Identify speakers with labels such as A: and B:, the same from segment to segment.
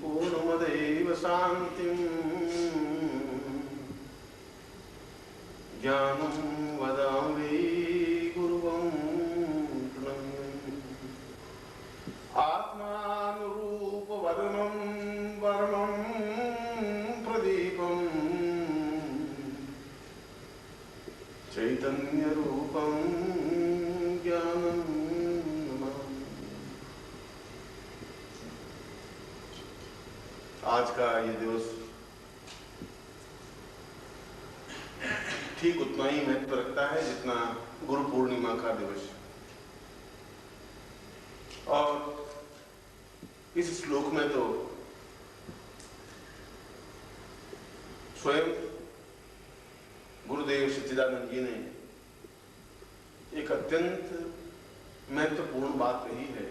A: पूर्णमदेव शान्तिं ज्ञानं वदामि गुरुवं प्रणम्य आत्मानुरूपवदनं वर्णं प्रदीपं चैतन्यरूपं ज्ञानं आज का ये दिवस ठीक उतना ही महत्व रखता है जितना गुरु पूर्णिमा का दिवस। और इस श्लोक में तो स्वयं गुरुदेव सच्चिदानंद जी ने एक अत्यंत महत्वपूर्ण बात कही है।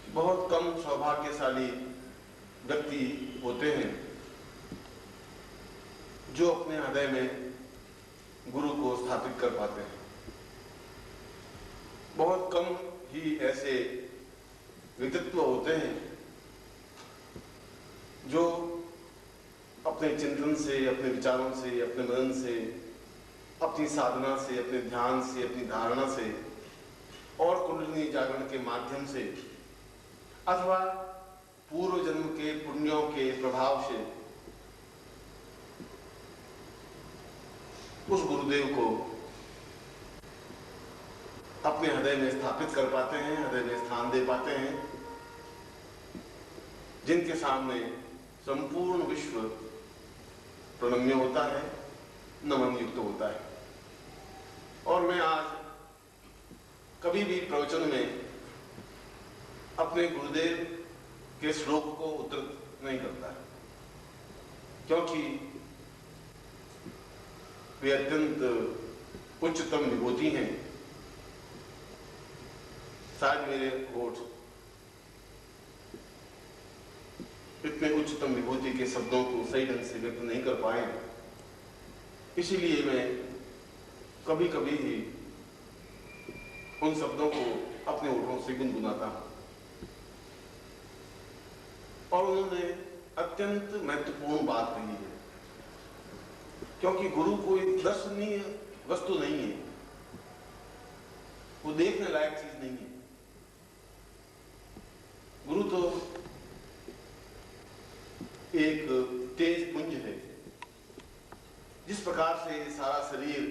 A: बहुत कम सौभाग्यशाली व्यक्ति होते हैं जो अपने हृदय में गुरु को स्थापित कर पाते हैं। बहुत कम ही ऐसे व्यक्तित्व होते हैं जो अपने चिंतन से, अपने विचारों से, अपने मनन से, अपनी साधना से, अपने ध्यान से, अपनी धारणा से और कुंडलिनी जागरण के माध्यम से अथवा पूर्व जन्म के पुण्यों के प्रभाव से उस गुरुदेव को अपने हृदय में स्थापित कर पाते हैं, हृदय में स्थान दे पाते हैं, जिनके सामने संपूर्ण विश्व प्रणम्य होता है, नमन युक्त होता है। और मैं आज कभी भी प्रवचन में अपने गुरुदेव के श्लोक को उद्धृत नहीं करता है, क्योंकि वे अत्यंत उच्चतम विभूति हैं। शायद मेरे होठ इतने उच्चतम विभूति के शब्दों को सही ढंग से व्यक्त नहीं कर पाए, इसीलिए मैं कभी कभी ही उन शब्दों को अपने होठों से गुनगुनाता हूं। और उन्होंने अत्यंत महत्वपूर्ण बात कही है, क्योंकि गुरु कोई दर्शनीय वस्तु नहीं है, वो देखने लायक चीज नहीं है। गुरु तो एक तेज पुंज है। जिस प्रकार से सारा शरीर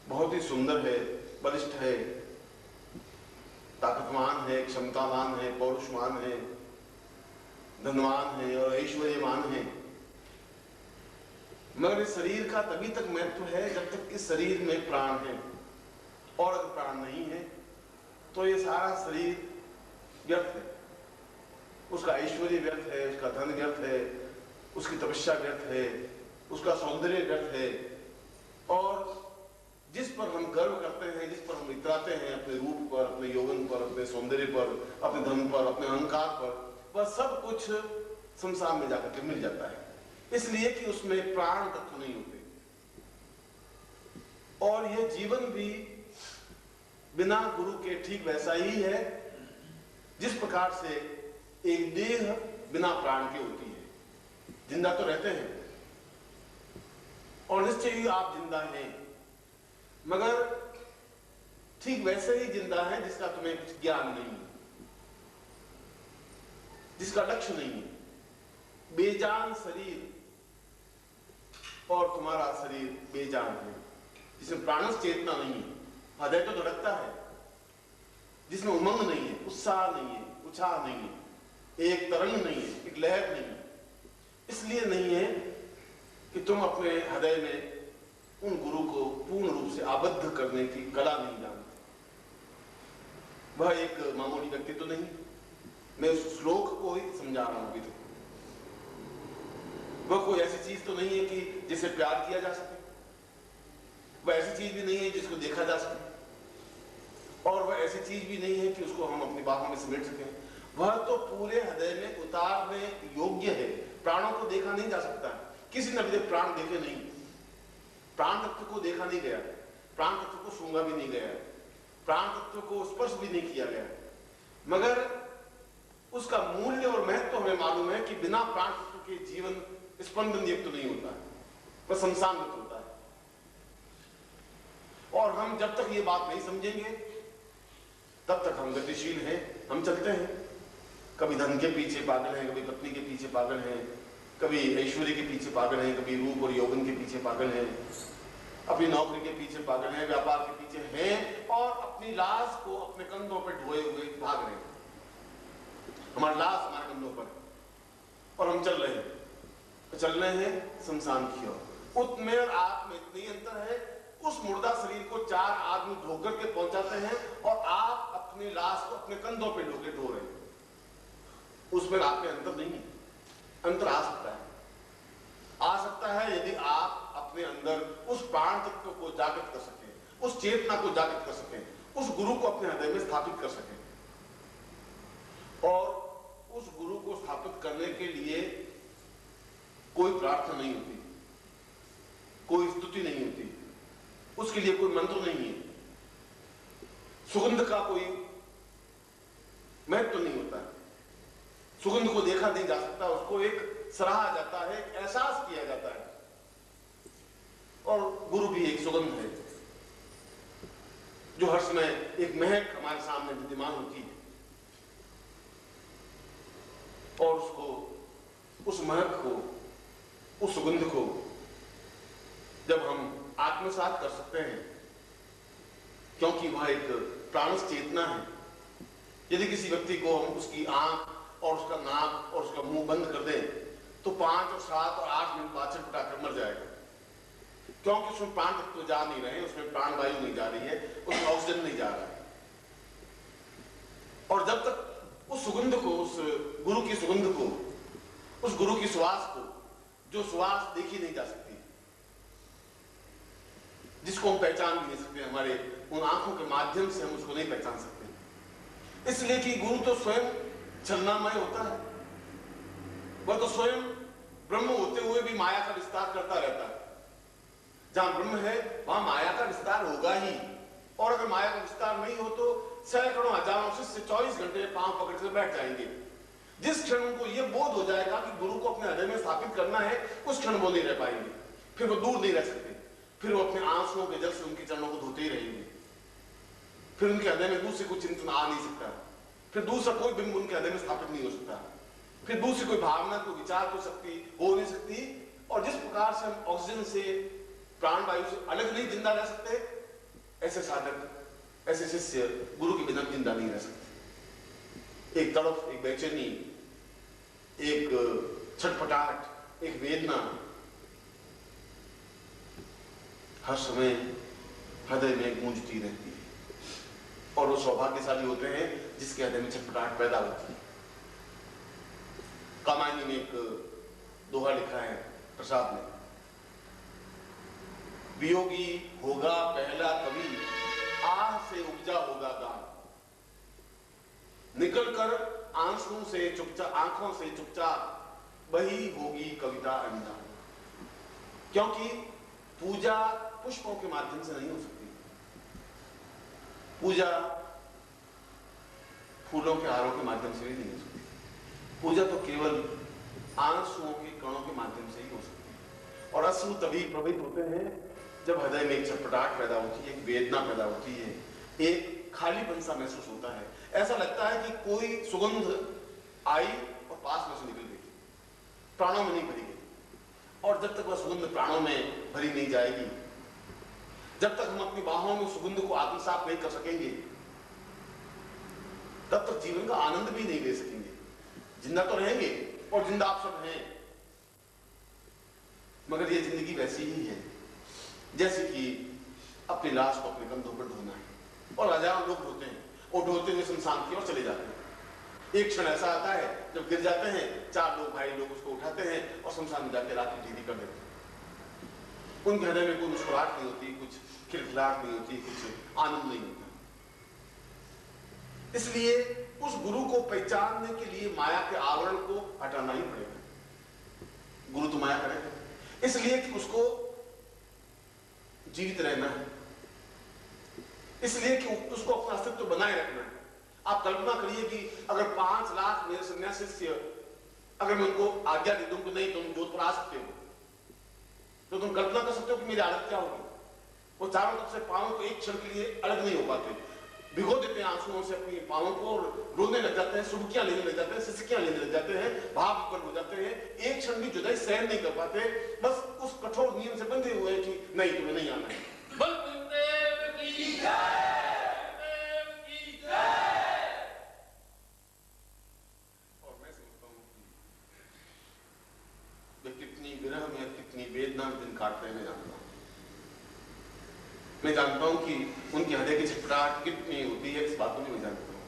A: बहुत ही सुंदर है, बलिष्ठ है, ताकतवान है, क्षमतावान है, पौरुषवान है, धनवान है और ऐश्वर्यवान है, मगर इस शरीर का तभी तक महत्व है जब तक इस शरीर में प्राण है। और अगर प्राण नहीं है तो ये सारा शरीर व्यर्थ है। उसका ऐश्वर्य व्यर्थ है, उसका धन व्यर्थ है, उसकी तपस्या व्यर्थ है, उसका सौंदर्य व्यर्थ है। और जिस पर हम गर्व करते हैं, जिस पर हम इतराते हैं, अपने रूप पर, अपने यौवन पर, अपने सौंदर्य पर, अपने धन पर, अपने अहंकार पर, वह सब कुछ संसार में जाकर के मिल जाता है, इसलिए कि उसमें प्राण तत्व नहीं होते। और यह जीवन भी बिना गुरु के ठीक वैसा ही है जिस प्रकार से एक देह बिना प्राण के होती है। जिंदा तो रहते हैं और निश्चय ही आप जिंदा हैं, मगर ठीक वैसे ही जिंदा है जिसका तुम्हें कुछ ज्ञान नहीं है, जिसका लक्ष्य नहीं है। बेजान शरीर और तुम्हारा शरीर बेजान है। जिसमें प्राणस चेतना नहीं है, हृदय तो धड़कता है, जिसमें उमंग नहीं है, उत्साह नहीं है, उछाह नहीं है, एक तरंग नहीं है, एक लहर नहीं है। इसलिए नहीं है कि तुम अपने हृदय में उन गुरु को पूर्ण रूप से आबद्ध करने की कला नहीं जानते। वह एक मामूली व्यक्ति तो नहीं, मैं उस श्लोक को ही समझा रहा हूं अभी तक। वह कोई ऐसी चीज तो नहीं है कि जिसे प्यार किया जा सके, वह ऐसी चीज भी नहीं है जिसको देखा जा सके, और वह ऐसी चीज भी नहीं है कि उसको हम अपनी बाहों में समेट सकें। वह तो पूरे हृदय में उतारने योग्य है। प्राणों को देखा नहीं जा सकता, किसी ने अभी तक प्राण देखे नहीं, प्राण तत्व को देखा नहीं गया, प्राण तत्व को सूंघा भी नहीं गया, प्राण तत्व को स्पर्श भी नहीं किया गया, मगर उसका मूल्य और महत्व हमें मालूम है कि बिना प्राण तत्व के जीवन स्पंदन युक्त तो नहीं होता है, वह संसांगित होता है। और हम जब तक ये बात नहीं समझेंगे तब तक हम गतिशील हैं, हम चलते हैं। कभी धन के पीछे पागल हैं, कभी पत्नी के पीछे पागल हैं, कभी ऐश्वर्य के पीछे पागल हैं, कभी रूप और यौवन के पीछे पागल हैं, अपनी नौकरी के पीछे पागल हैं, व्यापार के पीछे हैं, और अपनी लाश को अपने कंधों पर ढोए हुए भाग रहे हैं। हमारा लाश हमारे कंधों पर और हम चल रहे हैं, चल रहे हैं शमशान की ओर। उसमें और आप में इतनी अंतर है, उस मुर्दा शरीर को 4 आदमी ढोकर के पहुंचाते हैं और आप अपनी लाश को अपने कंधों पे ढोके ढो रहे हैं। उसमें आप में अंतर नहीं है। अंतर आ सकता है यदि आप अपने अंदर उस प्राण तत्व को जागृत कर सकें, उस चेतना को जागृत कर सकें, उस गुरु को अपने हृदय में स्थापित कर सकें। और उस गुरु को स्थापित करने के लिए कोई प्रार्थना नहीं होती, कोई स्तुति नहीं होती, उसके लिए कोई मंत्र नहीं है, सुगंध का कोई महत्व नहीं होता है, सुगंध को देखा नहीं जा सकता, उसको एक सराहा जाता है, एक एहसास किया जाता है। और गुरु भी एक सुगंध है जो हर समय एक महक हमारे सामने विद्यमान होती है, और उसको, उस महक को, उस सुगंध को जब हम आत्मसात कर सकते हैं, क्योंकि वह एक प्राणस चेतना है। यदि किसी व्यक्ति को हम उसकी आंख और उसका नाक और उसका मुंह बंद कर दें तो 5 और 7 और 8 मिनट बाद छटपटाकर मर जाएगा, क्योंकि उसमें प्राण तत्व जा नहीं रहे, उसमें प्राण वायु नहीं जा रही है, उसमें ऑक्सीजन नहीं जा रहा है। और जब तक उस सुगंध को, उस गुरु की सुगंध को, उस गुरु की सुवास को, जो सुवास देखी नहीं जा सकती, जिसको हम पहचान भी नहीं सकते, हमारे उन आंखों के माध्यम से हम उसको नहीं पहचान सकते, इसलिए कि गुरु तो स्वयं छलनामय होता है। वह तो स्वयं ब्रह्म होते हुए भी माया का विस्तार करता रहता है। जहां ब्रह्म है वहां माया का विस्तार होगा ही, और अगर माया का विस्तार नहीं हो तो सैकड़ों हजारों शिष्य 24 घंटे पांव पकड़ कर बैठ जाएंगे। जिस क्षण उनको यह बोध हो जाएगा कि गुरु को अपने हृदय में स्थापित करना है, उस क्षण वो नहीं रह पाएंगे, फिर वो दूर नहीं रह सकते, फिर वो अपने आंसुओं के जल से उनके चरणों को धोते ही रहेंगे, फिर उनके हृदय में दूसरे कोई चिंतन आ नहीं सकता, फिर दूसरा कोई बिंब उनके हृदय में स्थापित नहीं हो सकता, फिर दूसरी कोई भावना, कोई विचार, कोई शक्ति हो नहीं सकती। और जिस प्रकार से हम ऑक्सीजन से, प्राण वायु से अलग नहीं जिंदा रह सकते, ऐसे साधक, ऐसे शिष्य गुरु के बिना जिंदा नहीं रह सकते। एक तड़प, एक बेचैनी, एक छटपटाहट, एक वेदना हर समय हृदय में गूंजती रहती है, और वो सौभाग्यशाली होते हैं जिसके हृदय में छटपटाहट पैदा होती है। कामायनी में एक दोहा लिखा है प्रसाद ने, वियोगी होगा पहला कवि, आह से उपजा होगा गान, निकल कर आंसुओं से चुपचाप, आंखों से चुपचाप वही होगी कविता अंधा। क्योंकि पूजा पुष्पों के माध्यम से नहीं हो सकती, पूजा फूलों के हारों के माध्यम से भी नहीं हो सकती, पूजा तो केवल आंसुओं के कणों के माध्यम से ही हो सकती है। और अश्रु तभी प्रभावित होते हैं जब हृदय में एक छटपटाहट पैदा होती है, एक वेदना पैदा होती है, एक खालीपन सा महसूस होता है। ऐसा लगता है कि कोई सुगंध आई और पास में से निकल गई, प्राणों में नहीं भरी गई, और जब तक वह सुगंध प्राणों में भरी नहीं जाएगी, जब तक हम अपनी बाहों में सुगंध को आत्मसात नहीं कर सकेंगे, तब तक जीवन का आनंद भी नहीं ले सकेंगे। जिंदा तो रहेंगे और जिंदा आप सब हैं, मगर ये जिंदगी वैसी ही है जैसे कि अपनी लाश को अपने कंधों पर ढोना है। और हजारों लोग ढोते हैं और ढोते हुए शमशान की ओर चले जाते हैं। एक क्षण ऐसा आता है जब गिर जाते हैं, 4 लोग भाई लोग उसको उठाते हैं और शमशान में जाकर रात की ढीली कर देते हैं। उनके हृदय में कोई मुस्कुराहट नहीं होती, कुछ खिलखिलाहट नहीं होती, कुछ आनंद नहीं होता। इसलिए उस गुरु को पहचानने के लिए माया के आवरण को हटाना ही पड़ेगा। गुरु तो माया करेगा, इसलिए कि उसको जीवित रहना है, इसलिए कि उसको अपना अस्तित्व बनाए रखना है। आप कल्पना करिए कि अगर 5 लाख मेरे सन्यासी शिष्य, अगर मैं उनको आज्ञा दे दूं कि नहीं तुम जोधपुर आ सकते हो, तो तुम कल्पना कर सकते हो कि मेरी हालत क्या होगी। वो चारों तरफ से पांवों को एक क्षण के लिए अलग नहीं हो पाते, भिगो देते हैं आंसुओं से अपनी पांवों को, रोने लग जाते हैं, सुबकियां लेने लग जाते हैं, सिसकियां लेने लग जाते हैं, भाव विपन्न हो जाते हैं, एक क्षण भी जुदाई सहन नहीं कर पाते, बस उस कठोर नियम से बंधे हुए हैं कि नहीं तुम्हें नहीं आना है। बलदेव की जय, बलदेव की जय। और मैं समझता हूं कि वे कितनी विरह में, कितनी वेदना में दिन काटते हैं, मैं जानता हूं कि उनके हृदय की छटपटाहट कितनी होती है, इस बात को भी मैं जानता हूं।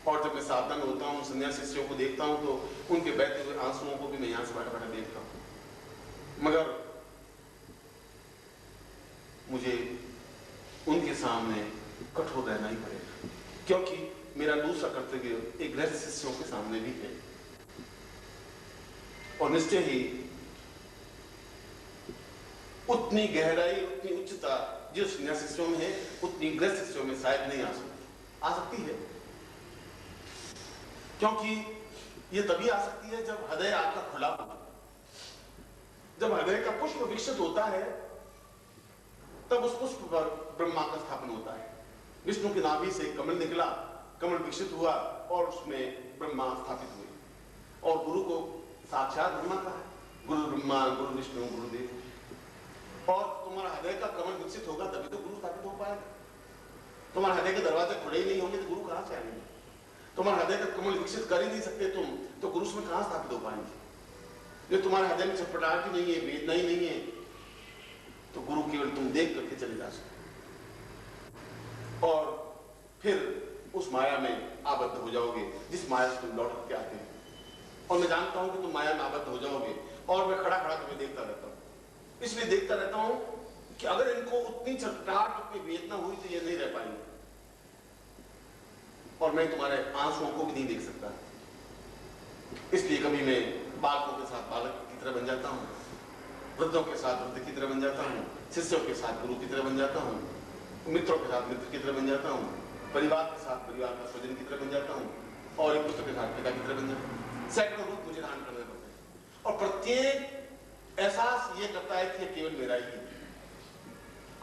A: और जब मैं सावधान होता हूं, सन्यासी शिष्यों को देखता हूं, तो उनके बहते हुए आंसुओं को भी मैं यहां से बैठा बैठा देखता हूं। मगर मुझे उनके सामने कठोर रहना ही पड़ेगा, क्योंकि मेरा दूसरा कर्तव्य एक गृहस्थ शिष्यों के सामने भी है। और निश्चय ही उतनी गहराई, उतनी उच्चता जो सन्यासी शिष्यों में है, उतनी गृहस्थ शिष्यों में शायद नहीं आ सकती है। क्योंकि ये तभी आ सकती है जब हृदय आपका खुला होगा। जब हृदय का पुष्प विकसित होता है, तब उस पुष्प पर ब्रह्मा का स्थापन होता है। विष्णु की नाभि से कमल निकला, कमल विकसित हुआ और उसमें ब्रह्मा स्थापित हुए। और गुरु को साक्षात ब्रह्मा का है, गुरु ब्रह्मा, गुरु विष्णु, गुरुदेव। और तुम्हारा हृदय का कमल विकसित होगा तभी तो गुरु स्थापित हो पाएगा। तुम्हारे हृदय के दरवाजे खुले ही नहीं होंगे तो गुरु कहां से आएंगे। तुम्हारे हृदय का कमल विकसित कर ही नहीं सकते तुम, तो गुरु उसमें कहां स्थापित हो पाएंगे। जो तुम्हारे हृदय में छटपटाहट ही नहीं है, वेदना ही नहीं है, तो गुरु केवल तुम देख करके चले जा सकते और फिर उस माया में आबद्ध हो जाओगे जिस माया से तुम लौट करके आते हैं। और मैं जानता हूं कि तुम माया में आबद्ध हो जाओगे, और मैं खड़ा खड़ा तुम्हें देखता रहता हूं। इसलिए देखता रहता हूं कि अगर इनको उतनी छटपटाहट, उतनी वेदना हुई तो ये नहीं रह पाएंगे, और मैं तुम्हारे आंसुओं को भी नहीं देख सकता। इसलिए कभी मैं बालकों के साथ बालक की तरह बन जाता हूं, वृद्धों के साथ वृद्ध की तरह बन जाता हूं, शिष्यों के साथ गुरु की तरह बन जाता हूं, मित्रों के साथ मित्र की तरह बन जाता हूं, परिवार के साथ परिवार का स्वजन की तरह बन जाता हूं, और एक पुत्र के साथ पिता की तरह बन जाता हूं। सैकड़ों रूप मुझे धारण करने पड़ते हैं, और प्रत्येक एहसास ये करता है कि ये केवल मेरा ही है।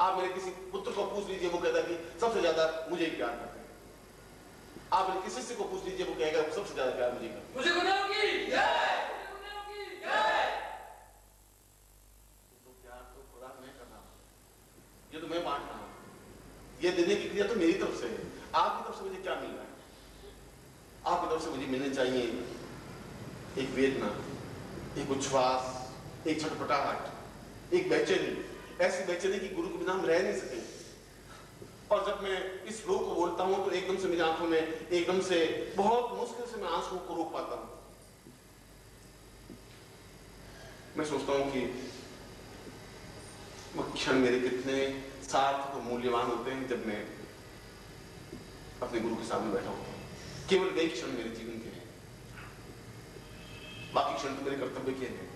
A: आप मेरे किसी पुत्र को पूछ लीजिए, वो कहता है कि सबसे ज्यादा मुझे ही प्यार करते हैं। आप मेरे किसी शिष्य को पूछ लीजिए, वो कहेगा सबसे ज्यादा प्यार मुझे करते हैं। मुझे गुरुदेव की जय, गुरुदेव की जय। तो प्यार तो खुदा मैं कर रहा हूं, ये तो मैं बांट रहा हूं, ये देने की क्रिया तो मेरी तरफ से है। आपकी तरफ से मुझे क्या मिल रहा है? आपकी तरफ से मुझे मिलने चाहिए एक वेदना, एक उच्छ्वास, एक छटपटाहट, एक बेचैनी, ऐसी बेचैनी कि गुरु के बिना हम रह नहीं सके। और जब मैं इस श्लोक को बोलता हूं तो एकदम से मेरी आंखों में एकदम से बहुत मुश्किल से मैं आंसुओं को रोक पाता हूं। मैं सोचता हूं कि वो क्षण मेरे कितने सार्थक और मूल्यवान होते हैं जब मैं अपने गुरु के सामने बैठा होता हूं। केवल वे क्षण मेरे जीवन के हैं, बाकी क्षण तो मेरे कर्तव्य के हैं,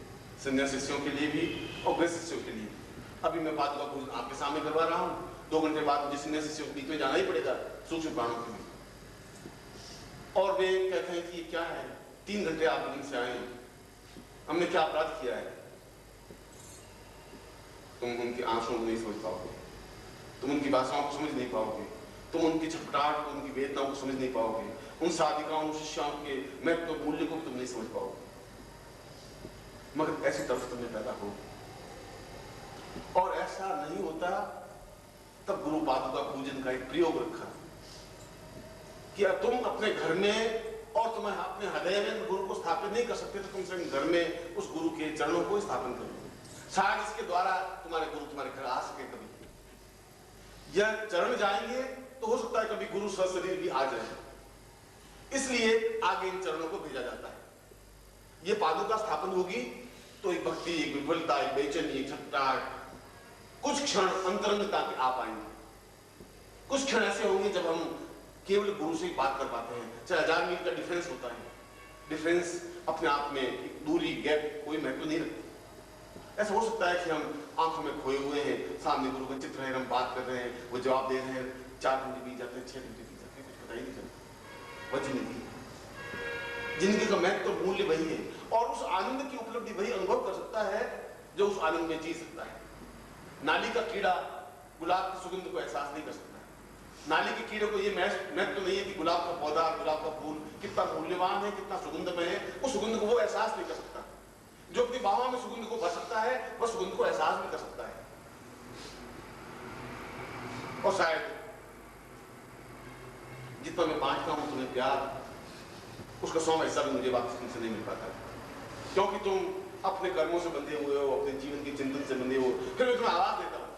A: सन्यासी शिष्यों के लिए भी और गृहस्थ शिष्यों के लिए। अभी मैं पादुका पूजन आपके सामने करवा रहा हूं, 2 घंटे बाद मुझे सन्यासी शिष्यों के बीच में जाना ही पड़ेगा, सूक्ष्म प्राणों के लिए। और वे कहते हैं कि ये क्या है, 3 घंटे आप दिन से आए, हमने क्या अपराध किया है। तुम उनके आंसुओं को नहीं समझ पाओगे, तुम उनकी भाषाओं को समझ नहीं पाओगे, तुम उनकी छटपटाहट को, उनकी वेदनाओं को समझ नहीं पाओगे, उन साधिकाओं, शिष्याओं के महत्व मूल्य को भी तुम नहीं समझ पाओगे। मगर ऐसी तरफ तुम्हें पैदा हो, और ऐसा नहीं होता तब गुरु पादुका पूजन का एक प्रयोग रखा कि तुम अपने घर में और तुम अपने हृदय में गुरु को स्थापित नहीं कर सकते तो कम से कम घर में उस गुरु के चरणों को स्थापन करो। शायद इसके द्वारा तुम्हारे गुरु तुम्हारे घर आ सके। कभी यह चरण जाएंगे तो हो सकता है कभी गुरु सशरीर भी आ जाए, इसलिए आगे इन चरणों को भेजा जाता है। ये पादुका स्थापन होगी तो एक भक्ति, एक विफलता, एक बेचैनी, एक छटपटाहट, कुछ क्षण अंतरंगता के आ पाएंगे। कुछ क्षण ऐसे होंगे जब हम केवल गुरु से ही बात कर पाते हैं। चाहे 1000 मील का डिफरेंस होता है, डिफरेंस अपने आप में एक दूरी, गैप कोई महत्व नहीं रखता। ऐसा हो सकता है कि हम आंखों में खोए हुए हैं, सामने गुरु का चित्र है, हम बात कर रहे हैं, वो जवाब दे रहे हैं, 4 घंटे बीत जाते हैं, 6 घंटे बीत जाते हैं, कुछ पता ही नहीं चलता। वह जिंदगी का महत्व तो मूल्य वही है, और उस आनंद की उपलब्धि वही अनुभव कर सकता है जो उस आनंद में जी सकता है। नाली का कीड़ा गुलाब की सुगंध को एहसास नहीं कर सकता। नाली के कीड़े को ये महत्व तो नहीं है कि गुलाब का पौधा, गुलाब का फूल कितना मूल्यवान है, कितना सुगंधमय है, उस सुगंध को वो एहसास नहीं कर सकता। जो अपनी बाहों में सुगंध को भर सकता है वह सुगंध को एहसास भी कर सकता है। और शायद जितना मैं बांटता हूं तुम्हें प्यार, उसका 100 भी मुझे वापस तुमसे नहीं मिल पाता, क्योंकि तुम अपने कर्मों से बंधे हुए हो, अपने जीवन के चिंतन से बंधे हो। फिर मैं तुम्हें आवाज देता हूं,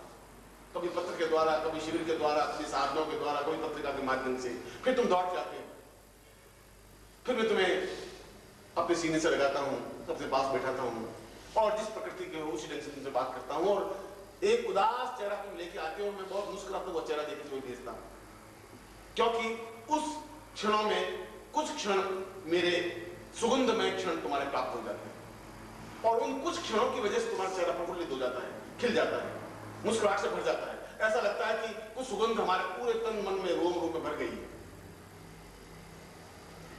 A: कभी पत्र के द्वारा, कभी शिविर के द्वारा, कभी साधनों के द्वारा, कभी पत्रिका के माध्यम से, फिर तुम दौड़ जाते हो। फिर मैं तुम्हें अपने सीने से लगाता हूं, अपने पास बैठाता हूं, और जिस प्रकृति के हो उसी ढंग से तुमसे बात करता हूं, और एक उदास चेहरा तुम लेके आते हो, मैं बहुत मुस्कुराता हुआ चेहरा देकर तुम्हें भेजता हूं, क्योंकि उस क्षणों में कुछ क्षण मेरे सुगंधमय क्षण तुम्हारे प्राप्त हो जाते हैं, और उन कुछ क्षणों की वजह से तुम्हारा चेहरा प्रफुल्लित हो जाता है, खिल जाता है, मुस्कुराहट से भर जाता है। ऐसा लगता है कि कुछ सुगंध हमारे पूरे तन मन में, रोम रोम में भर गई है।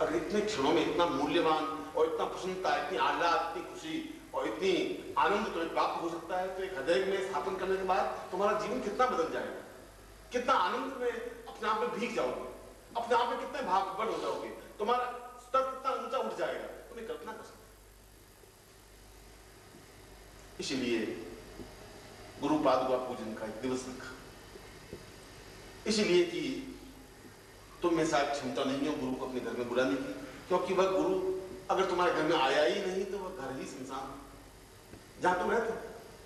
A: अगर इतने क्षणों में इतना मूल्यवान और इतना प्रसन्नता, इतनी आह्लाद, इतनी खुशी और इतनी आनंद तुम्हें प्राप्त हो सकता है, तो एक हृदय में स्थापन करने के बाद तुम्हारा जीवन कितना बदल जाएगा, कितना आनंद में अपने आप में भीग जाओगे, अपने आप में कितने भाग्यवान हो जाओगे, तुम्हारा स्तर कितना ऊंचा उठ जाएगा, तुम्हें कल्पना कर सकते। इसीलिए गुरु पादुका पूजन का एक दिवस रखा, इसलिए कि तुम में शायद क्षमता नहीं हो गुरु को अपने घर में बुलाने की, क्योंकि वह गुरु अगर तुम्हारे घर में आया ही नहीं तो वह घर ही शमशान है जहां तुम रहते,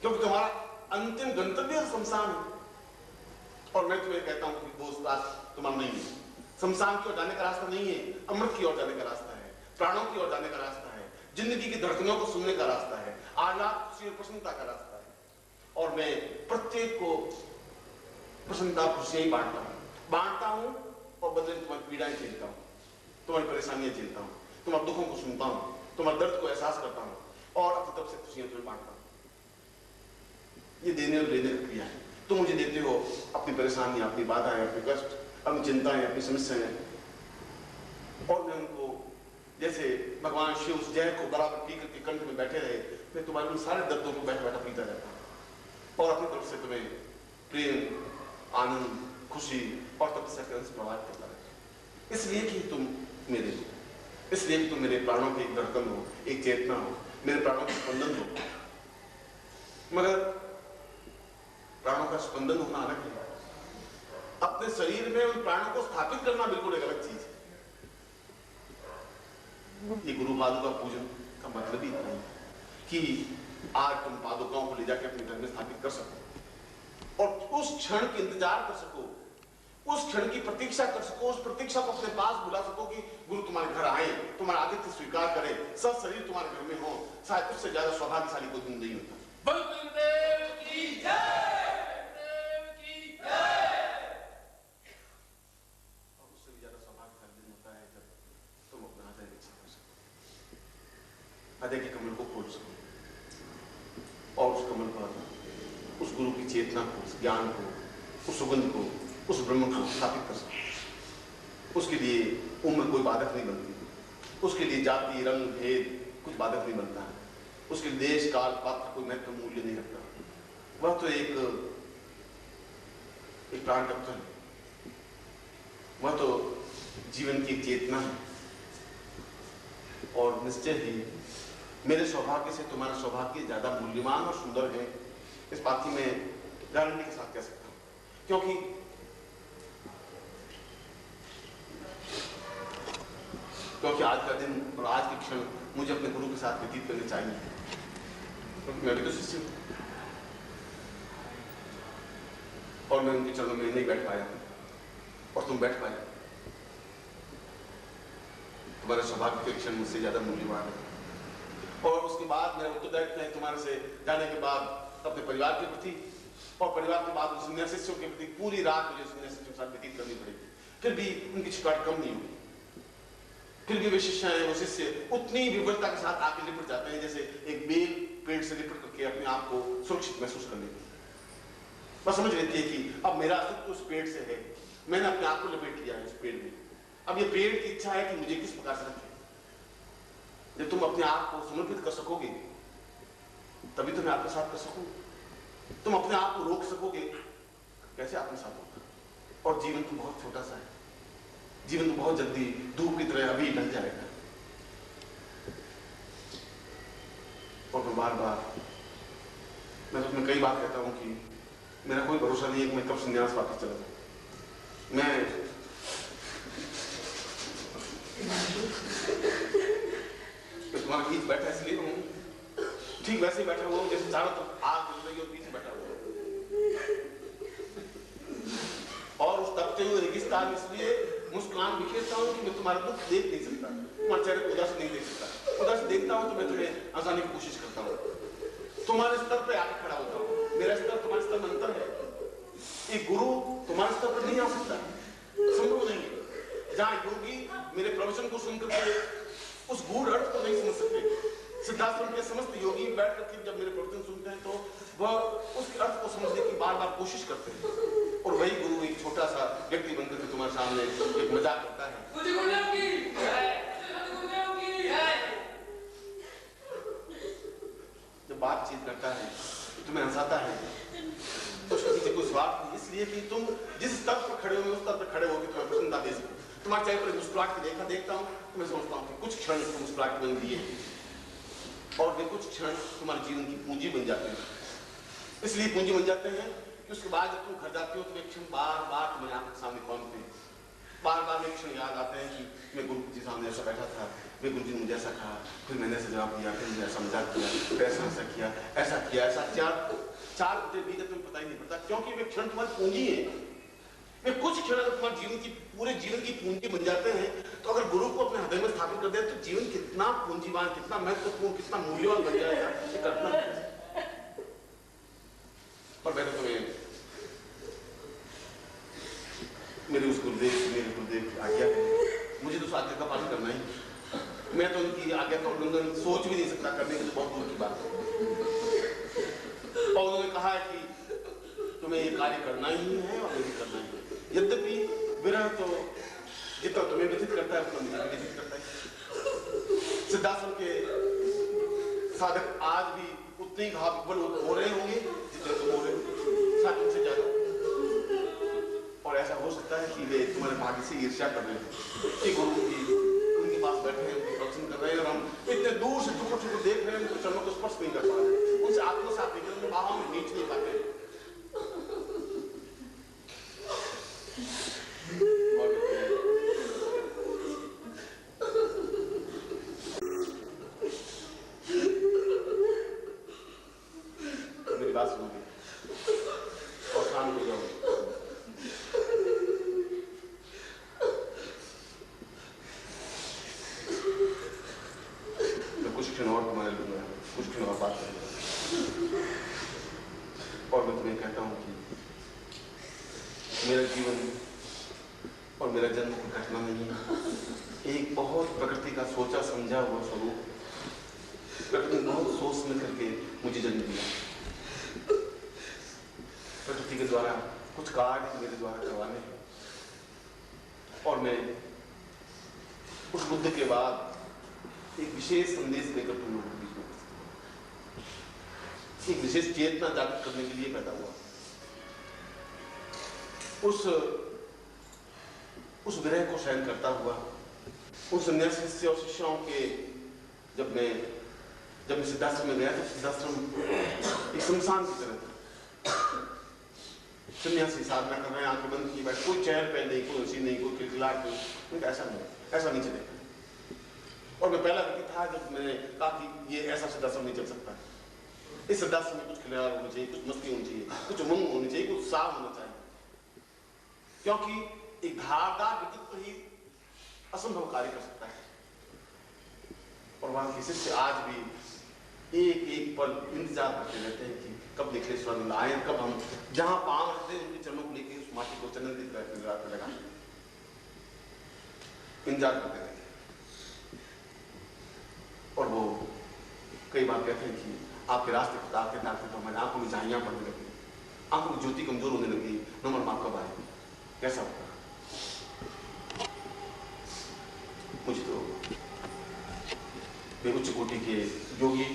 A: क्योंकि तुम्हारा अंतिम गंतव्य शमशान है। और मैं तुम्हें कहता हूं कि वो रास्ता तुम्हारा नहीं है, शमशान की ओर जाने का रास्ता नहीं है, अमृत की ओर जाने का रास्ता है, प्राणों की ओर जाने का रास्ता है, जिंदगी की धड़कनों को सुनने का रास्ता है, आह्लाद, खुशी और प्रसन्नता का रास्ता है। और मैं प्रत्येक को प्रसन्नता, खुशियां ही बांटता हूं, और बदले में तुम्हारी पीड़ाएं झेलता हूं, तुम्हारी परेशानियां झेलता हूं, तुम्हारे दुखों को सुनता हूं, तुम्हारे दर्द को एहसास करता हूं, और अपनी तरफ से खुशियां तुम्हें बांटता हूं। ये देने और लेने की क्रिया है। तुम मुझे देते हो अपनी परेशानियां, अपनी बाधाएं, अपने कष्ट, अपनी चिंताएं, अपनी समस्याएं, और मैं उनको जैसे भगवान शिव उस जहर को बराबर पी करके कंठ में बैठे रहे, मैं तुम्हारे उन सारे दर्दों को बैठा बैठा पीता जाता हूं, और अपनी तरफ से तुम्हें प्रेम, आनंद, खुशी और तपस्या के अंश प्रवाहित करता है। इसलिए कि तुम मेरे हो, इसलिए कि तुम मेरे प्राणों की एक धड़कन हो, एक चेतना हो, मेरे प्राणों का स्पंदन हो। मगर प्राणों का स्पंदन होना अलग है, अपने शरीर में उन प्राणों को स्थापित करना बिल्कुल एक अलग चीज है। ये गुरु पादुका पूजन का मतलब ही नहीं कि आज तुम पादुकाओं को ले जाकर अपने घर में स्थापित कर सको और उस क्षण की इंतजार कर सको, उस क्षण की प्रतीक्षा कर सको, उस प्रतीक्षा को अपने पास बुला सको कि गुरु तुम्हारे घर आए, तुम्हारा आतिथ्य स्वीकार करे, सब शरीर तुम्हारे घर में हो। शायद उससे ज्यादा सौभाग्यशाली कोई दिन नहीं होता।
B: बलदेव की जय, बलदेव की जय।
A: और उससे भी ज्यादा सौभाग्यशाली दिन होता है जब तुम अपना हृदय विकसित कर सको, हृदय के कमल को खोल सको, और उस कमल पर उस गुरु की चेतना को, उस ज्ञान को, उस सुगंध को, उस ब्रह्म को स्थापित कर सको। उसके लिए उम्र कोई बाधक नहीं बनती, उसके लिए जाति, रंग, भेद कुछ बाधक नहीं बनता है, उसके लिए देश, काल, पात्र कोई महत्व मूल्य नहीं रखता। वह तो एक प्राण तत्व है, वह तो जीवन की चेतना है। और निश्चय ही मेरे सौभाग्य से तुम्हारा सौभाग्य ज्यादा मूल्यवान और सुंदर है, इस बात की मैं गारंटी के साथ कह सकता हूं, क्योंकि आज का दिन और आज के क्षण मुझे अपने गुरु के साथ व्यतीत करने चाहिए, क्योंकि मैं भी तो शिष्य हूं और मैं उनके चरणों में नहीं बैठ पाया और तुम बैठ पाए। तुम्हारे सौभाग्य के क्षण मुझसे ज्यादा मूल्यवान है। और उसके बाद मेरा उत्तरदायित्व है तुम्हारे से जाने के बाद अपने परिवार के प्रति और परिवार के बाद उन सीनियर शिष्यों के प्रति पूरी रात मुझे सीनियर शिष्यों के साथ व्यतीत करनी पड़ेगी। फिर भी उनकी चिकाट कम नहीं होगी, फिर भी वे शिष्य हैं, वो शिष्य उतनी विवरता के साथ आके लिपट जाते हैं जैसे एक बेल पेड़ से लिपट करके अपने आप को सुरक्षित महसूस कर लेते हैं। बस समझ लेती है कि अब मेरा अस्तित्व उस पेड़ से है, मैंने अपने आप को लपेट लिया है उस पेड़ में। अब ये पेड़ की इच्छा है कि मुझे किस प्रकार से रखे। जब तुम अपने आप को समर्पित कर सकोगे तभी तो मैं आपके साथ कर सकूंगा। तुम अपने आप को रोक सकोगे, कैसे आपके साथ होगा। और जीवन तो बहुत छोटा सा है, जीवन तो बहुत जल्दी धूप की तरह अभी ढल जाएगा। और मैं बार बार मैं तुम्हें कई बार कहता हूं कि मेरा कोई भरोसा नहीं है कि मैं कब संन्यास वापस चला जाऊं। मैं तुम्हारे बीच बैठा इसलिए हूं, ठीक वैसे ही बैठा हुआ हूं जैसे चारों तरफ आग जल रही है और पीछे बैठा हुआ। और उस तपते हुए रेगिस्तान इसलिए मुस्कान बिखेरता हूं कि मैं तुम्हारा दुख देख नहीं सकता, तुम्हारे चेहरे को उदास नहीं देख सकता। उदास देखता हूं तो मैं तुम्हें हंसाने की कोशिश करता हूं, तुम्हारे स्तर पे आके खड़ा होता हूं। मेरा स्तर तुम्हारे स्तर में अंतर है। एक गुरु तुम्हारे स्तर पर नहीं आ सकता, संभव नहीं है। जहां योगी मेरे प्रवचन को सुनकर के उस गूढ़ अर्थ को नहीं समझ सकते, सिद्धाश्रम के समस्त योगी बैठ करके जब मेरे प्रवचन सुनते हैं तो वह उस अर्थ को समझने की बार बार कोशिश करते हैं। और वही गुरु एक छोटा सा व्यक्ति बनकर के तुम्हारे सामने एक मजाक करता है। जब बातचीत करता है तुम्हें हंसाता है तो उसके पीछे कोई स्वार्थ नहीं, इसलिए कि तुम जिस स्तर पर खड़े हो उस स्तर पर खड़े होकर तुम्हें प्रसन्नता दे सको। तुम्हारे चेहरे पर मुस्कुराहट की देखता हूं तो मैं समझता हूं कि कुछ क्षण मुस्कुराहट बन गई है और वे कुछ क्षण तुम्हारे जीवन की पूंजी बन जाते हैं। इसलिए पूंजी बन जाते हैं कि उसके बाद जब तुम घर जाते हो तो वे क्षण बार बार तुम्हारे आंखों के सामने कौन थे, बार बार वे क्षण याद आते हैं कि मैं गुरु जी सामने ऐसा बैठा था, वे गुरु जी ने मुझे ऐसा कहा, फिर मैंने ऐसा जवाब दिया, फिर मुझे ऐसा मजाक किया, फिर ऐसा किया, ऐसा किया, ऐसा चार घंटे बीते तुम्हें पता ही नहीं पड़ता, क्योंकि वे क्षण तुम्हारी पूंजी है। वे कुछ क्षण अगर तुम्हारे जीवन की पूरे जीवन की पूंजी बन जाते हैं तो अगर गुरु को अपने हृदय में स्थापित कर दे तो जीवन कितना पूंजीवान, कितना महत्वपूर्ण, कितना मूल्यवान बन जाएगा ये कल्पना। और मैंने तुम्हें मेरे गुरुदेव की आज्ञा है, मुझे तो उस आज्ञा का पालन करना ही। मैं तो उनकी आज्ञा का उल्लंघन सोच भी नहीं सकता, करने की तो बहुत दूर की बात है। और उन्होंने कहा है कि तुम्हें ये कार्य करना ही है और मुझे करना ही है। यद्यपि विरह तो जितना तुम्हें व्यथित करता है उतना मुझे व्यथित करता है। सिद्धाश्रम के साधक आज भी उतने ही घाव हो रहे होंगे जितने तुम हो रहे हो, शायद तुमसे ज्यादा। और ऐसा हो सकता है कि वे तुम्हारे भाग्य से ईर्ष्या कर रहे हो कि गुरु जी उनके पास बैठे हैं, उनके प्रवचन कर रहे हैं और हम इतने दूर से टुकड़ों को देख रहे हैं, उनके चरणों को स्पर्श नहीं कर पा रहे, उनसे आत्मसात नहीं कर, उनके बाहों में नीच नहीं पाते। मेरी बात सुनोगे और शांत हो जाओगे। मैं कुछ क्षण और तुम्हारे लूंगा, कुछ क्षण और बात करूंगा और मैं तुम्हें कहता हूं कि मेरा जीवन और मेरा जन्म कोई घटना नहीं है, एक बहुत प्रकृति का सोचा समझा हुआ स्वरूप। प्रकृति ने बहुत सोच समझ करके मुझे जन्म दिया। प्रकृति के द्वारा कुछ कार्य मेरे द्वारा करवाने हैं और मैं उस बुद्ध के बाद एक विशेष संदेश देकर तुम लोगों के बीच में एक विशेष चेतना जागृत करने के लिए पैदा हुआ। उस विरह को सहन करता हुआ उन सन्यासी और शिष्यों के जब मैं सिद्धाश्रम में गया तो सिद्धाश्रम एक शमशान की तरह था। सन्यासी साधना कर रहे हैं, आंखें बंद की बैठ, कोई चहल पहल नहीं, कोई हंसी नहीं, कोई खिलखिलाहट नहीं, ऐसा नहीं, ऐसा नहीं चलेगा। और मैं पहला व्यक्ति था जब मैंने कहा कि ये ऐसा सिद्धाश्रम नहीं चल सकता है। इस सिद्धाश्रम में कुछ खिलवाड़ होना चाहिए, कुछ मस्ती होनी चाहिए, कुछ उमंग होनी चाहिए, कुछ उत्साह होना चाहिए, क्योंकि एक धारदार व्यक्तित्व ही असंभव कार्य कर सकता है। और वहां के शिष्य आज भी एक एक पल इंतजार करते रहते हैं कि कब निकले स्वामी आए, कब हम जहां पांव रखते हैं उनके चरणों को लेकर उस माटी को चंदन लगा इंतजार करते रहते हैं। और वो कई बार कहते हैं कि आपके रास्ते बताते तो हमारी आंखों में झाइयां पड़ने लगी, आंखों की ज्योति कमजोर होने लगी, नंबर माँ कब आए, कैसा होगा। मुझे तो वे उच्च कोटि के योगी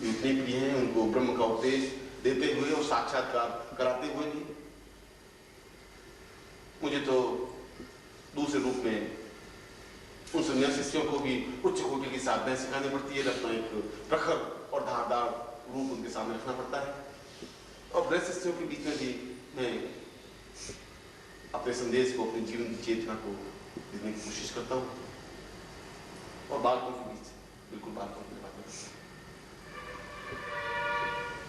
A: इतने प्रिय हैं, उनको ब्रह्म का उपदेश देते हुए और साक्षात्कार कराते हुए भी मुझे तो दूसरे रूप में उन सन्यासी शिष्यों को भी उच्च कोटि की साधनाएं सिखानी पड़ती है, अपना एक प्रखर और धारदार रूप उनके सामने रखना पड़ता है। और ब्रह्म शिष्यों के बीच में भी मैं अपने संदेश को, अपने जीवन की चेतना को देने की कोशिश करता हूँ। और बालकों के बीच बिल्कुल बालकों की बात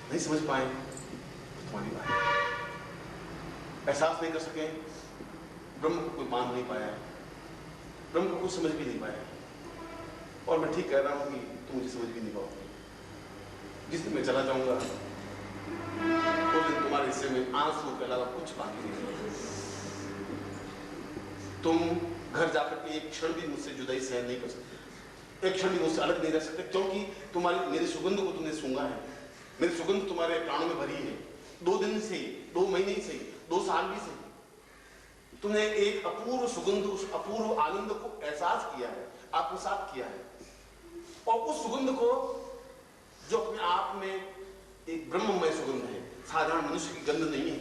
A: नहीं समझ पाए तो तुम्हारी बात, एहसास नहीं कर सके, ब्रह्म को कोई मान नहीं पाया, ब्रह्म को कुछ समझ भी नहीं पाया। और मैं ठीक कह रहा हूं कि तुम मुझे समझ भी नहीं पाओगे। जिस दिन मैं चला जाऊंगा उस दिन तुम्हारे हिस्से में आंसू के अलावा कुछ बाकी नहीं रहेगा। तुम घर जाकर के एक क्षण भी मुझसे जुदाई सहन नहीं कर सकते, एक क्षण भी मुझसे अलग नहीं रह सकते, क्योंकि तुम्हारी मेरी सुगंध को तुमने सूंघा है, मेरी सुगंध तुम्हारे प्राणों में भरी है। 2 दिन से, 2 महीने से, 2 साल भी से तुमने एक अपूर्व सुगंध, उस अपूर्व आनंद को एहसास किया है, आत्मसात किया है। और उस सुगंध को जो अपने आप में एक ब्रह्ममय सुगंध है, साधारण मनुष्य की गंध नहीं है,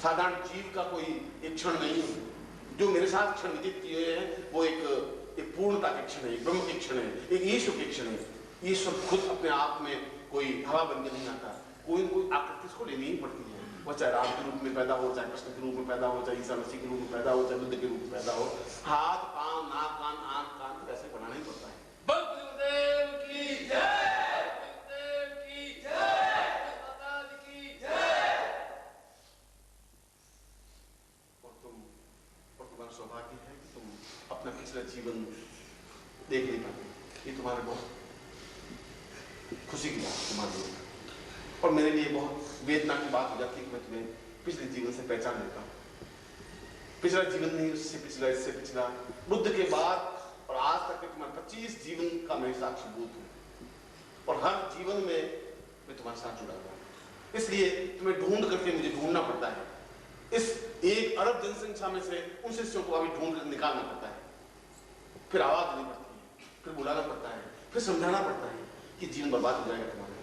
A: साधारण जीव का कोई एक क्षण नहीं है। जो मेरे साथ क्षण व्यतीत किए हैं वो एक पूर्णता के क्षण है, एक ब्रह्म के क्षण है, एक ईश्वर के क्षण है। ईश्वर खुद अपने आप में कोई हवा बन के नहीं आता, कोई न कोई आकृति उसको लेनी ही पड़ती है। वह चाहे राम के रूप में पैदा हो, चाहे कृष्ण के रूप में पैदा हो, चाहे ईसा मसीह के रूप में पैदा हो, चाहे बुद्ध के रूप में पैदा हो, हाथ, पांव, नाक, कान, आंख, कान तो वैसे बनाना ही पड़ता है।
B: बलदेव की जय, बलदेव की जय, माता की जय।
A: और तुम्हारा सौभाग्य है कि तुम अपना पिछला जीवन देख नहीं पाते। ये तुम्हारे बहुत खुशी की बात तुम्हारे लिए, और मेरे लिए बहुत वेदना की बात हो जाती है कि मैं तुम्हें पिछले जीवन से पहचान लेता हूँ। पिछला जीवन नहीं, उससे पिछला, इससे पिछला, बुद्ध के बाद और आज तक के तुम्हारे 25 जीवन का मैं साक्षीभूत हूँ। और हर जीवन में मैं तुम्हारे साथ जुड़ा हुआ हूँ, इसलिए तुम्हें ढूंढ करके मुझे ढूंढना पड़ता है। इस 1 अरब जनसंख्या में से उन शिष्यों को अभी ढूंढ कर निकालना पड़ता है, फिर आवाज देनी पड़ती है, फिर बुलाना पड़ता है, फिर समझाना पड़ता है कि जीवन बर्बाद हो जाएगा तुम्हारा।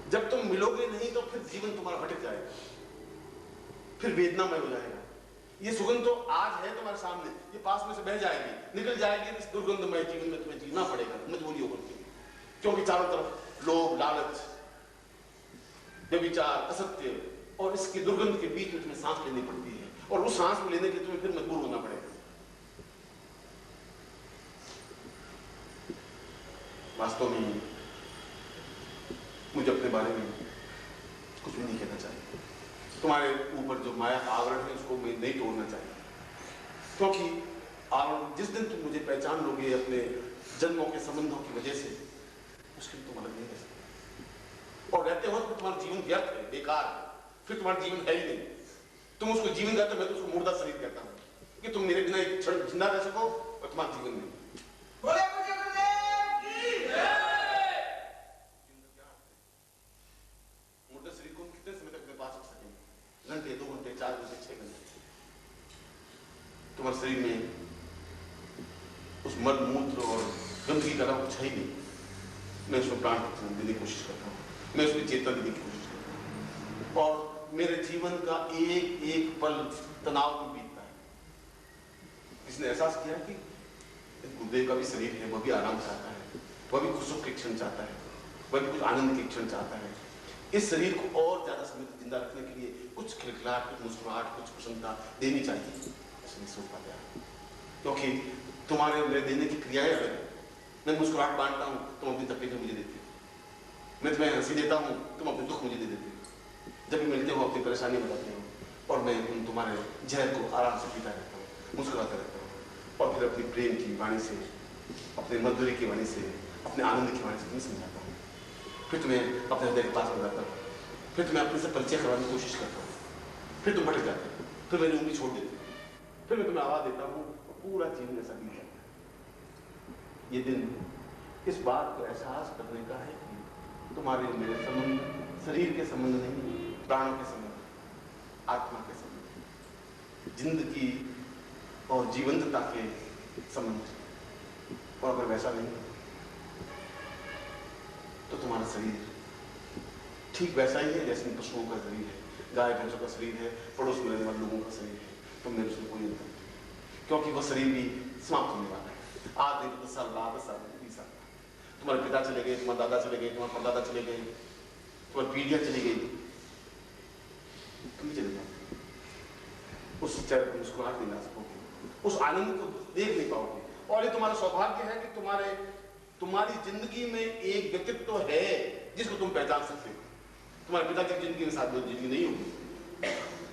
A: जब तुम मिलोगे नहीं तो फिर जीवन तुम्हारा भटक जाएगा, फिर वेदनामय हो जाएगा। ये सुगंध तो आज है तुम्हारे सामने, ये पास में से बह जाएगी, निकल जाएगी। इस दुर्गंधमय जीवन में तुम्हें जीना पड़ेगा मजबूरी होकर के, क्योंकि चारों तरफ लोभ, लालच, व्यभिचार, असत्य और इसकी दुर्गंध के बीच में तुम्हें सांस लेनी पड़ती है, और उस सांस को लेने के लिए तुम्हें फिर मजबूर होना पड़ेगा। वास्तव में मुझे अपने बारे में कुछ भी नहीं कहना चाहिए। तुम्हारे ऊपर जो माया का आवरण है उसको मैं नहीं तोड़ना चाहिए, क्योंकि आवरण जिस दिन तुम मुझे पहचान लोगे अपने जन्मों के संबंधों की वजह से, उसके लिए तुम अलग नहीं रह सकते। और रहते वक्त तुम्हारा जीवन व्यर्थ है, बेकार है, फिर तुम्हारा जीवन है ही नहीं। तुम उसको जीवन कहते हो, मैं तो उसको मुर्दा शरीर कहता हूँ, कि तुम मेरे बिना एक क्षण जिंदा रह सको और तुम्हारा जीवन नहीं। मुर्दा शरीर को कितने समय तक पा सकेंगे? घंटे, 2 घंटे, 4 घंटे, 6 घंटे। तुम्हारे शरीर में उस मल मूत्र और गंदगी का कुछ है ही नहीं। मैं उसमें प्राण देने की कोशिश करता हूँ, मैं उसमें चेतना देने की कोशिश करता हूँ, और मेरे जीवन का एक एक पल तनाव में बीतता है। इसने एहसास किया कि गुरुदेव का भी शरीर है, वह भी आराम चाहता है, वह भी खुश के क्षण चाहता है, वह भी कुछ आनंद के क्षण चाहता है। इस शरीर को और ज्यादा समय तक जिंदा रखने के लिए कुछ खिलखिलाहट, कुछ मुस्कुराहट, कुछ प्रसन्नता देनी चाहिए। ऐसे नहीं सोच पाते आप, क्योंकि तुम्हारे मेरे देने की क्रियाएं अलग है। मैं मुस्कुराहट बांटता हूँ, तुम अपनी तकलीफें मुझे देते हो। मैं तुम्हें हंसी देता हूँ, तुम अपने दुख मुझे दे देते हो। जब भी मिलते हो अपनी परेशानी बताते हो, और मैं उन तुम्हारे जहर को आराम से पीता रहता हूँ, मुस्कुराता रहता हूँ, और फिर अपनी प्रेम की वाणी से, अपने मधुरी की वाणी से, अपने आनंद की वाणी से तुम्हें समझाता हूँ। फिर तुम्हें अपने हृदय के पास बुलाता हूँ, फिर तुम्हें अपने से परिचय करवाने की कोशिश करता हूँ, फिर तुम भटक जाते हो, फिर मेरी उंगली छोड़ देते हो, फिर मैं तुम्हें आवाज देता हूँ, और पूरा जीवन ऐसा बीत जाता है। ये दिन इस बात को एहसास करने का है कि तुम्हारे मेरे संबंध शरीर के संबंध नहीं, प्राणों के संबंध, आत्मा के संबंध, जिंदगी और जीवंतता के संबंध। और अगर वैसा नहीं तो तुम्हारा शरीर ठीक वैसा ही है जैसे पशुओं का शरीर है, गाय भैंसों का शरीर है, पड़ोस में रहने वाले लोगों का शरीर है। तुम मेरे उसमें कोई अंतर नहीं, क्योंकि वह शरीर भी समाप्त होने वाला है। आज नहीं तो 10 साल बाद, 10 साल, 20 साल, तुम्हारे पिता चले गए, तुम्हारे दादा चले गए, तुम्हारे परदादा चले गए, तुम्हारी पीढ़ियां चली गई, तुम चले जाओगे। उस चेहरे को मुस्कुराहट नहीं ला सकोगे, उस आनंद को देख नहीं पाओगे। और ये तुम्हारा सौभाग्य है कि तुम्हारी जिंदगी में एक व्यक्तित्व है जिसको तुम पहचान सकते हो। तुम्हारे पिता की जिंदगी में शायद वो जिंदगी नहीं होगी।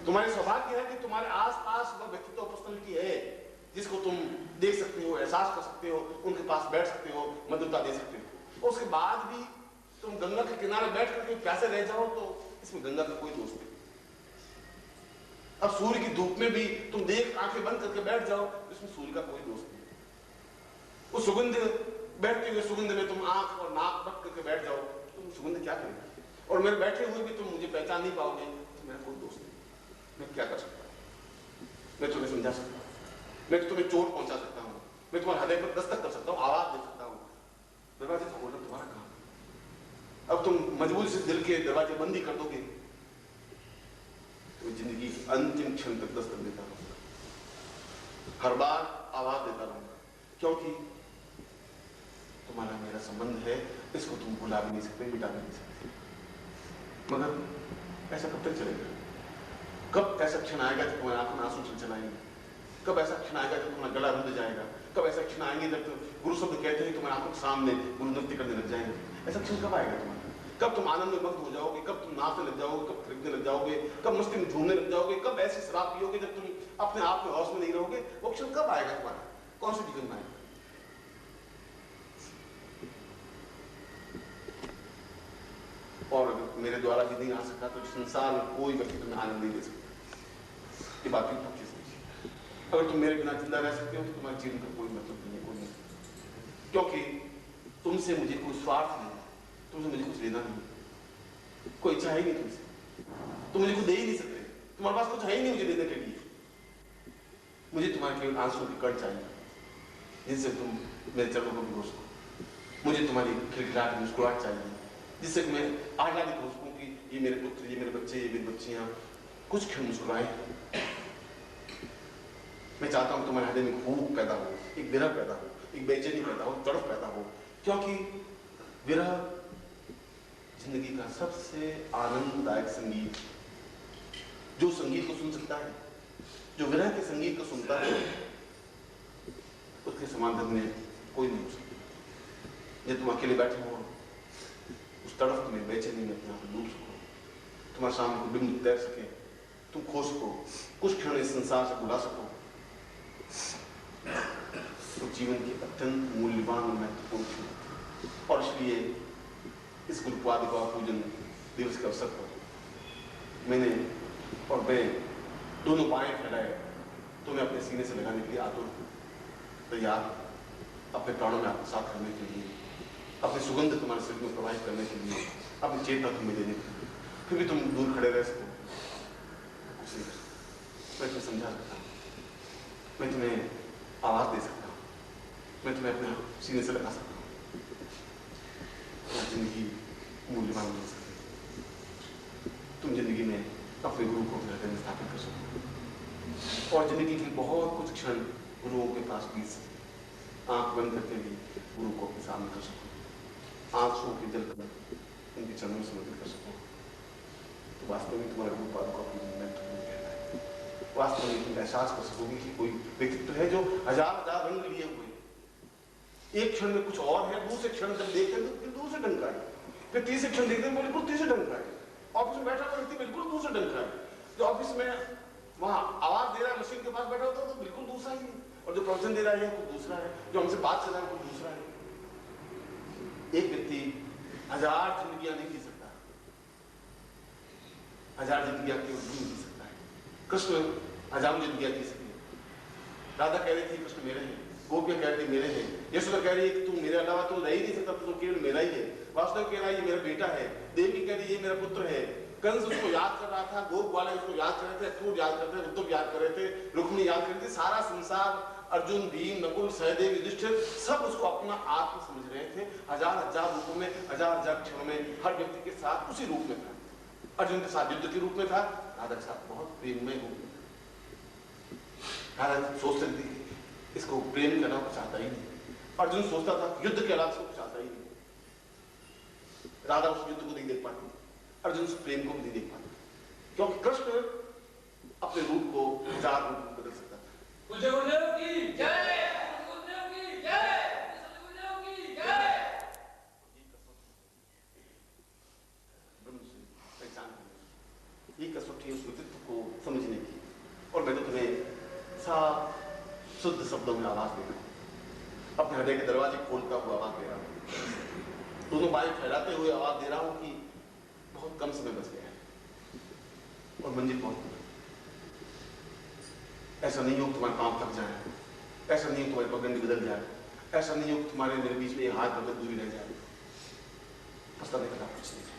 A: तुम्हारे सौभाग्य है कि तुम्हारे आसपास वह व्यक्तित्व पर्सनैलिटी है जिसको तुम देख सकते हो, एहसास कर सकते हो, उनके पास बैठ सकते हो, मधुरता दे सकते हो। उसके बाद भी तुम गंगा के किनारे बैठ करके प्यासे रह जाओ तो इसमें गंगा का कोई दोष नहीं। अब सूर्य की धूप में भी तुम देख आंखें बंद करके बैठ जाओ, इसमें सूर्य का कोई दोष नहीं। उस सुगंध बैठते हुए सुगंध में तुम आंख और नाक बंद करके बैठ जाओ, तुम सुगंध क्या करेगा? और मेरे बैठे हुए भी तुम मुझे पहचान नहीं पाओगे, तो मेरा कोई दोस्त नहीं। मैं क्या कर सकता हूँ? मैं तुम्हें समझा सकता हूँ, मैं तुम्हें चोट पहुंचा सकता हूँ, मैं तुम्हारे हृदय पर दस्तक कर सकता हूँ, आवाज दे सकता हूँ। दरवाजे खोलना तुम्हारा काम। अब तुम मजबूरी से दिल के दरवाजे बंद ही कर दोगे तो जिंदगी अंतिम क्षण तक दस्तक देता रहूंगा, हर बार आवाज देता रहूंगा, क्योंकि तुम्हारा मेरा संबंध है, इसको तुम भुला भी नहीं सकते, मिटा भी नहीं सकते। मगर ऐसा कब तक चलेगा? कब ऐसा क्षण आएगा जब तुम्हारी आंखों में आंसू चल आएंगे? कब ऐसा क्षण आएगा जब तुम्हारा गला रुंध जाएगा? कब ऐसा क्षण आएंगे जब गुरु शब्द कहते हैं तुम्हारी आंखों के सामने गुरु नृत्य करने लग जाएंगे? ऐसा क्षण कब आएगा तुम्हारा? कब तुम आनंद में मग्न हो जाओगे? कब तुम नाचने लग जाओगे? कब खरीदने लग जाओगे? कब मस्ती में झूमने लग जाओगे? कब ऐसी शराब पियोगे जब तुम अपने आप में होश में नहीं रहोगे? वो क्षण कब आएगा तुम्हारा? कौन सी जीवन में आएगा? और मेरे द्वारा भी नहीं आ सका तो संसार में कोई व्यक्ति तुम्हें आनंद नहीं दे सकता। ये बात भी पक्की समझिए। अगर तुम मेरे बिना जिंदा रह सकते हो तो तुम्हारे जीवन का कोई मतलब नहीं है, कोई नहीं, क्योंकि तुमसे मुझे कोई स्वार्थ नहीं, तुमसे मुझे कुछ लेना नहीं, कोई इच्छा है नहीं तुमसे, तुम मुझे कुछ दे ही नहीं सकते, तुम्हारे पास कुछ है ही नहीं मुझे देने के लिए। मुझे तुम्हारे केवल आंसू की कण चाहिए जिनसे तुम मेरे चरणों को भिगो सको। मुझे तुम्हारी खिलखिलाहट मुस्कुराहट चाहिए जिससे मैं आह्लादित हो सकूं कि ये मेरे पुत्र, ये मेरे बच्चे, ये मेरी बच्चियां कुछ क्षण मुस्कुराएं। मैं चाहता हूं तुम्हारे हृदय में भूख पैदा हो, एक विरह पैदा हो, एक बेचैनी पैदा हो, तड़प पैदा हो, क्योंकि विरह जिंदगी का सबसे आनंददायक संगीत, जो संगीत को सुन सकता है, जो विरह के संगीत को सुनता है, उसके समान में कोई नहीं हो सकता। जब तुम अकेले बैठे हो उस तड़फ में, बेचैनी में अपने आप को डूब सको, तुम्हारे सामने को बिंदु तैर सके, तुम खो सको, कुछ क्षण इस संसार से बुला सको, तो जीवन की अत्यंत मूल्यवान और महत्वपूर्ण क्षण। और इसलिए इस गुरु पादुका पूजन दिवस के अवसर पर मैंने और मैं दोनों बाएं फैलाए तुम्हें अपने सीने से लगाने के लिए आतुर तैयार, अपने प्राणों में आत्मसात करने के लिए, अपनी सुगंध तुम्हारे शरीर में प्रवाहित करने के लिए, अपनी चेतना तुम्हें देने के लिए। फिर भी तुम दूर खड़े रह सको, मैं तुम्हें समझा सकता हूँ, मैं तुम्हें आवाज दे सकता हूँ, मैं तुम्हें अपने सीने से लगा सकता हूँ। जिंदगी मूल्यवान बन सकती, तुम जिंदगी में अपने गुरु को अपने हृदय में स्थापित कर सको और जिंदगी की बहुत कुछ क्षण गुरुओं के पास बीत सके। आंख बंद करके भी गुरु को अपने सामने कर सको, आंसू के जल कर उनके चरणों में समर्पित कर सको। वास्तव में तुम्हारे रूप पादुका पूजन में तुम्हें कहना है। वास्तव में तुम एहसास कर सकोगे कि कोई व्यक्तित्व है जो हजार हजार रंग लिए हुए, एक क्षण में कुछ और है, दूसरे क्षण जब देखते हैं तो फिर दूसरे ढंग का है, फिर तीसरे क्षण देखते हैं बिल्कुल तीसरे ढंग का है। ऑफिस में बैठा हुआ व्यक्ति बिल्कुल दूसरे ढंग का है, जो ऑफिस में वहां आवाज दे रहा है मशीन के पास बैठा होता है तो बिल्कुल दूसरा ही है, और जो प्रवचन दे रहा है वो दूसरा है, जो हमसे बात कर रहा है वो दूसरा है। एक व्यक्ति हजार जिंदगियां नहीं जी सकता, हजार जिंदगियां केवल नहीं जी सकता है। कृष्ण हजारों जिंदगियां जी सकती है। राधा कह रही थी कृष्ण मेरे हैं, गोपियां कह रही थी मेरे हैं, यशोदा कह रही है कि तू मेरे अलावा तो रह ही नहीं सकता, तू केवल मेरा ही है। वासुदेव कह रहा है ये मेरा बेटा है, देवी कह रही है ये मेरा पुत्र है, कंस उसको याद कर रहा था, गोप वाले उसको याद कर रहे थे, अक्रूर याद कर रहे थे, उद्धव याद कर रहे थे, रुक्मिणी याद कर रही थी, सारा संसार, अर्जुन, भीम, नकुल, सहदेव, युधिष्ठिर सब उसको अपना आत्मा समझ रहे थे। हजार हजार रूपों में, हजार हजार क्षणों में हर व्यक्ति के साथ उसी रूप में था। अर्जुन के साथ युद्ध के रूप में था, राधा के साथ बहुत प्रेममय रूप में। राधा सोचती थी इसको प्रेम करना चाहता ही नहीं, अर्जुन सोचता था युद्ध के अलावा इसको चाहता ही नहीं। राधा उस युद्ध को नहीं देख पाती, अर्जुन उस प्रेम को भी नहीं देख पाता, क्योंकि कृष्ण अपने रूप को हजार रूप में बदल सकता था।
B: गुरुदेव की जय, गुरुदेव की जय, गुरुदेव की जय।
A: ये कसौटी उस व्यक्तित्व को समझने की, और मैं तो तुम्हें साफ शुद्ध शब्दों में आवाज दे रहा हूं, अपने हृदय के दरवाजे खोलता हुआ आवाज दे रहा हूं, दोनों बाएं फैलाते हुए आवाज दे रहा हूं कि बहुत कम समय बच गया है और मंजिल बहुत दूर। ऐसा नहीं हो तुम्हारे पांव थक जाए, ऐसा नहीं हो तुम्हारी पगडंडी बदल जाए, ऐसा नहीं हो कि तुम्हारे मेरे बीच में हाथ बदल दूरी रह जाए, पछताने का कुछ नहीं है।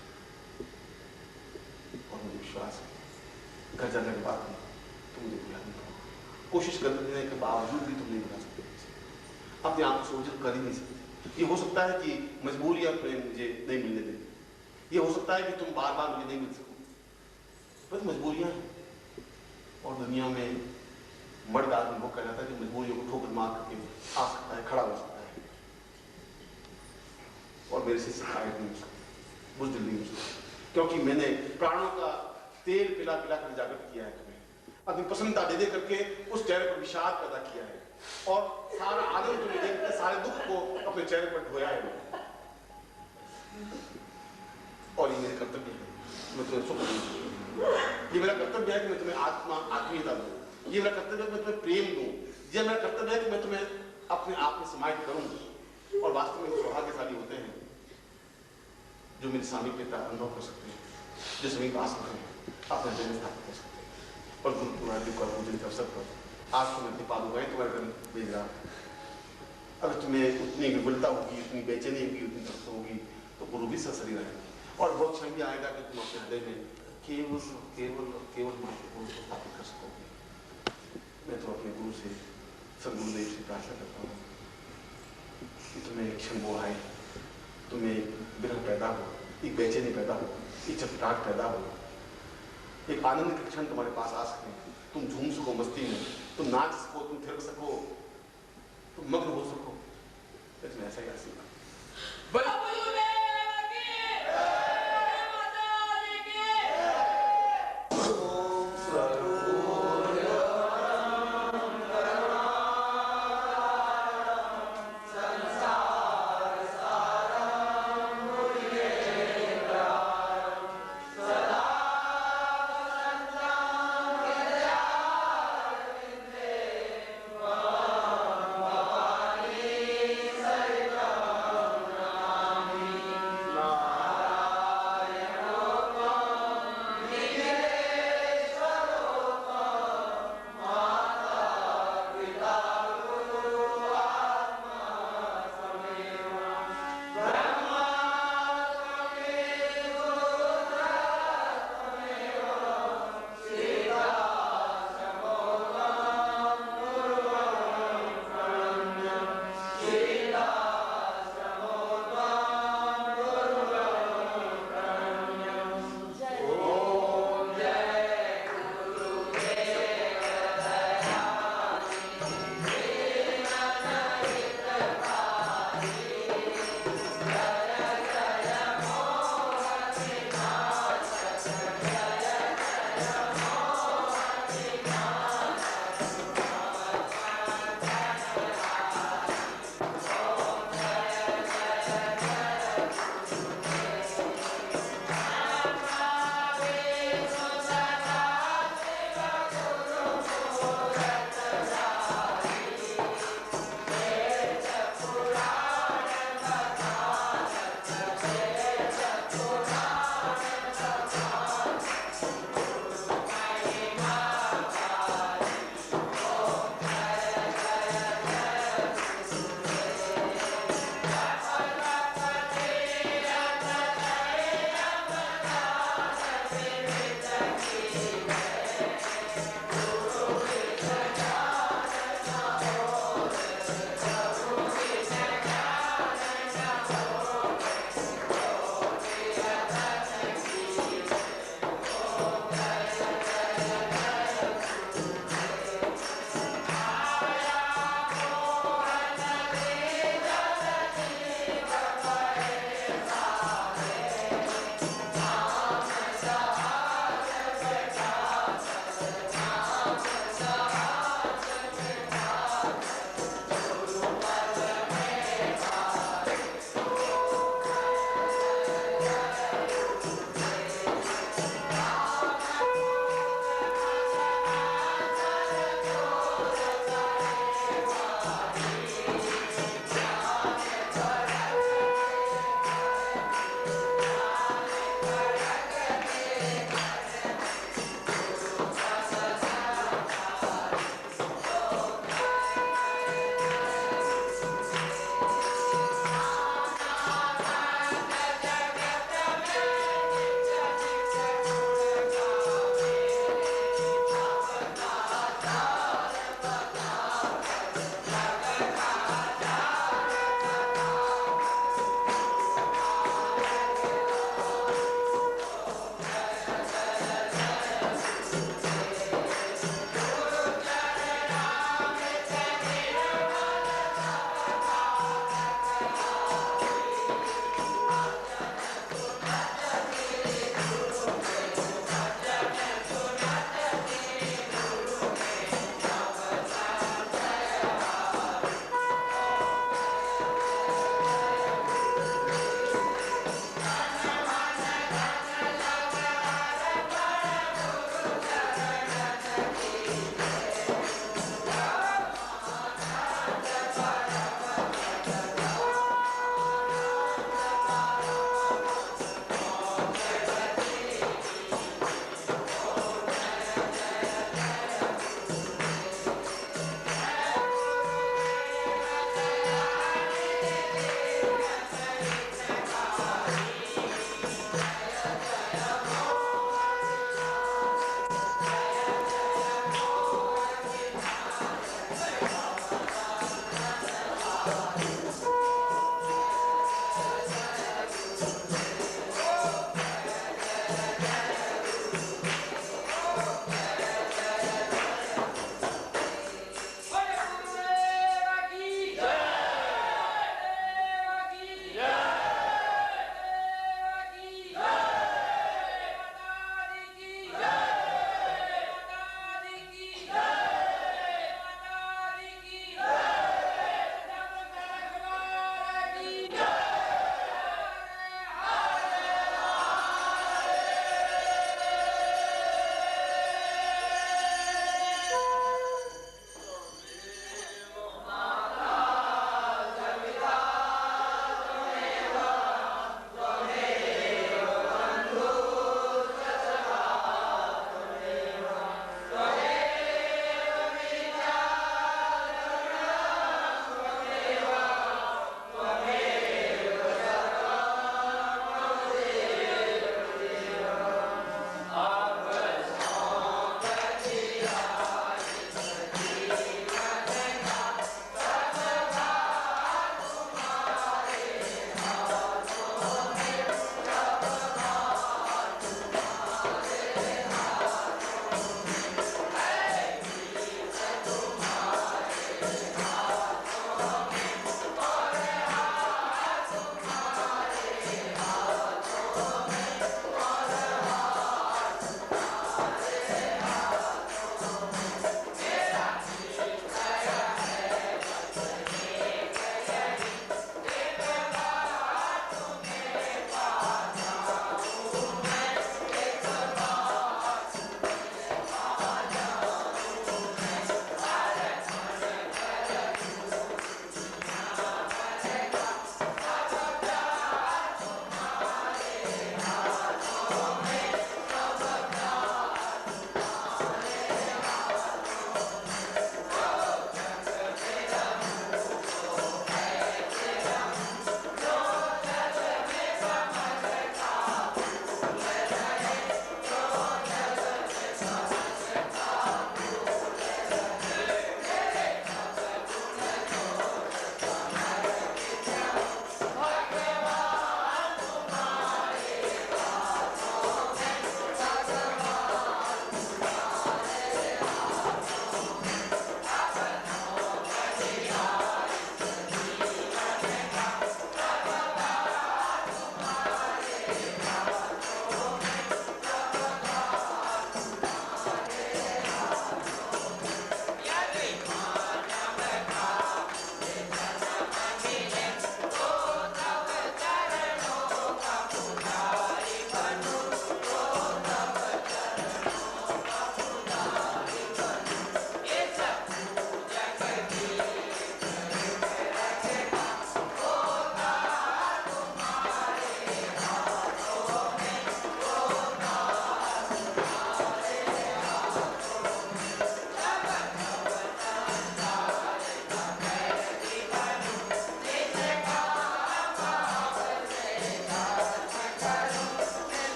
A: और मुझे विश्वास है घर जाने के बाद भी तुम मुझे भुला नहीं पाओगे, कोशिश करने के बावजूद भी तुम नहीं भुला सकते, अपने आप को सोच कर ही नहीं सकते। ये हो सकता है कि मजबूरियां प्रेम मुझे नहीं मिलने देती, ये हो सकता है कि तुम बार बार मुझे नहीं मिल सको, बस मजबूरियां हैं। और दुनिया में मर्द आदमी वो कहलाता है कि मजबूरियों को ठोकर मार करके आ सकता है, खड़ा हो सकता है, और मेरे से शिकायत नहीं हो सकती, बुज़दिल नहीं हो सकती, क्योंकि मैंने प्राणों का तेल पिला पिला कर जागृत किया है तुम्हें, अपनी पसंदता दे दे करके उस चेहरे पर विषाद पैदा किया है, और सारा आनंद तुम्हें देखकर सारे दुख को अपने चेहरे पर ढोया है। और ये मेरे कर्तव्य है, मैं तुम्हें सुख दूं, ये मेरा कर्तव्य है कि मैं तुम्हें आत्मीयता दूं, ये मेरा कर्तव्य है कि मैं तुम्हें प्रेम दूं, ये मेरा कर्तव्य है कि मैं तुम्हें अपने आप में समाहित करूं। और वास्तव में सौभाग्यशाली होते हैं जो मेरी सामीप्यता अनुभव कर सकते हैं, जो समीप आ सकते हैं, अपने हृदय में स्थापित कर सकते हैं। और गुरु पूर्णादि का पूजन के अवसर पर आज तो मैं अपनी पादुकाएं तुम्हारे घर भेज रहा हूं। अगर तुम्हें उतनी विपुलता होगी, उतनी बेचैनी होगी, उतनी तरस होगी, तो गुरु भी ससरी रहेगी, और बहुत क्षण भी आएगा कि तुम अपने हृदय में केवल केवल केवल महत्वपूर्ण को स्थापित कर सकोगे। मैं तो अपने गुरु से, सदगुरुदेव से प्रार्थना करता हूँ कि तुम्हें एक क्षण वो आए, तुम्हें विरह पैदा हो, एक बेचैनी पैदा हो, एक चपटाहट पैदा हो, एक आनंद के क्षण तुम्हारे पास आ सके, तुम झूम सको मस्ती में, तुम नाच सको, तुम थिरक सको, तुम मग्न हो सको, लेकिन ऐसा ही आशीर्वाद।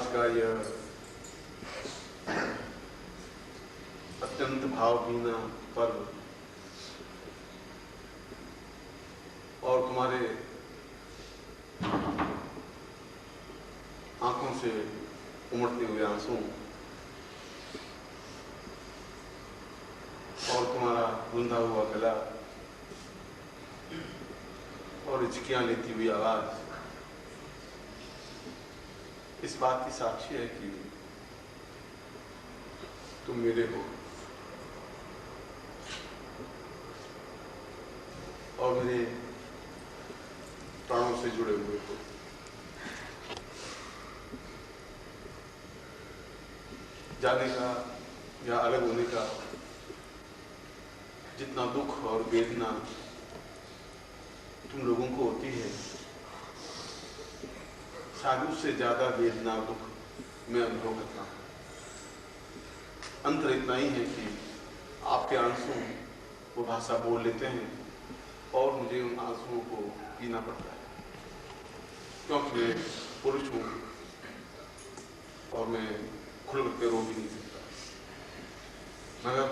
A: आज का यह अत्यंत भावहीना पर्व और तुम्हारे आंखों से उमड़ते हुए आंसू और तुम्हारा रुंधा हुआ गला और हिचकियां लेती हुई आवाज इस बात की साक्षी है कि तुम मेरे हो और मेरे प्राणों से जुड़े हुए हो। जाने का या अलग होने का जितना दुख और वेदना तुम लोगों को होती है, शायद उससे ज्यादा वेदना दुख मैं अनुभव करता हूं। अंतर इतना ही है कि आपके आंसू वो भाषा बोल लेते हैं और मुझे उन आंसुओं को पीना पड़ता है, क्योंकि मैं पुरुष हूं और मैं खुल करके रो भी नहीं सकता। मगर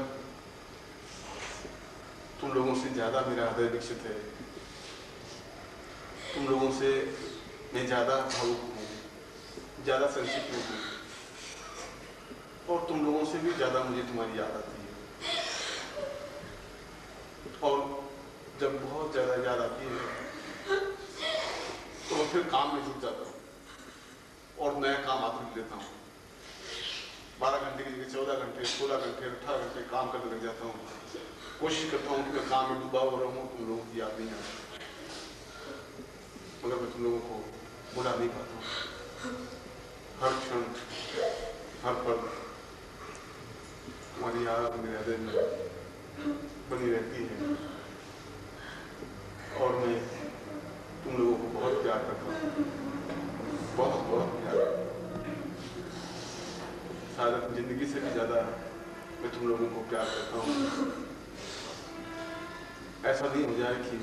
A: तुम लोगों से ज्यादा मेरा हृदय विकसित है, तुम लोगों से मैं ज्यादा भावुक हूँ, ज्यादा सेंसिटिव हूँ और तुम लोगों से भी ज्यादा मुझे तुम्हारी याद आती है। और जब बहुत ज्यादा याद आती है तो फिर काम में जुट जाता हूँ और नया काम आदमी लेता हूँ। 12 घंटे की जगह 14 घंटे 16 घंटे 18 घंटे काम करने लग जाता हूँ। कोशिश करता हूँ कि मैं काम में डूबा हो रहा हूँ, तुम लोगों की याद नहीं आती, मगर मैं तुम लोगों को बुला नहीं पाता हूँ। हर क्षण हर पल तुम्हारी याद मेरे हृदय में बनी रहती है और मैं तुम लोगों को बहुत प्यार करता हूँ, बहुत बहुत प्यार। शायद जिंदगी से भी ज्यादा मैं तुम लोगों को प्यार करता हूँ। ऐसा नहीं हो जाए कि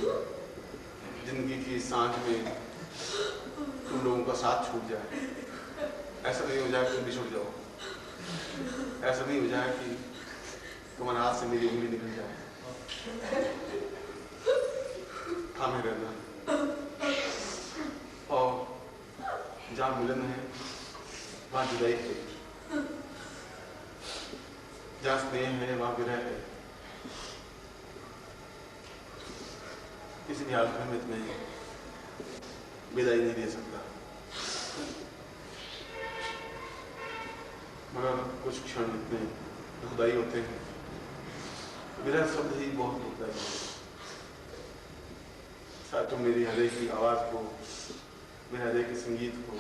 A: जिंदगी की सांझ में तुम लोगों का साथ छूट जाए, ऐसा नहीं हो जाए कि तुम बिछुड़ जाओ, ऐसा नहीं हो जाए कि तुम्हारे हाथ से मेरी उंगली निकल जाए। थामे रहना और जहाँ मिलन है वहाँ जुदाई है, जहाँ स्नेह है वहाँ विरह है। किसी भी हालत में तुम्हें विदाई नहीं दे सकता, मगर कुछ क्षण इतने दुखदायी होते हैं। विरह शब्द ही बहुत दुखदायी है। शायद तुम मेरी हृदय की आवाज को, मेरे हृदय के संगीत को,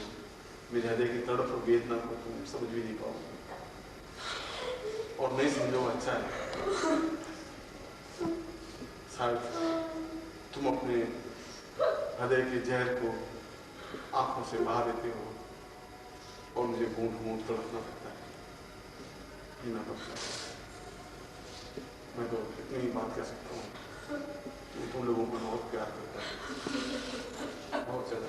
A: मेरे हृदय की तड़प और वेदना को तुम समझ भी नहीं पाओगे और नहीं समझो अच्छा है। शायद तुम अपने हृदय के जहर को आंखों से बहा देते हो और मुझे घूंट घूंट तड़पना पड़ता है, पीना पड़ता है। मैं तो इतनी ही बात कह सकता हूँ, तुम लोगों को बहुत प्यार करता है, बहुत ज्यादा।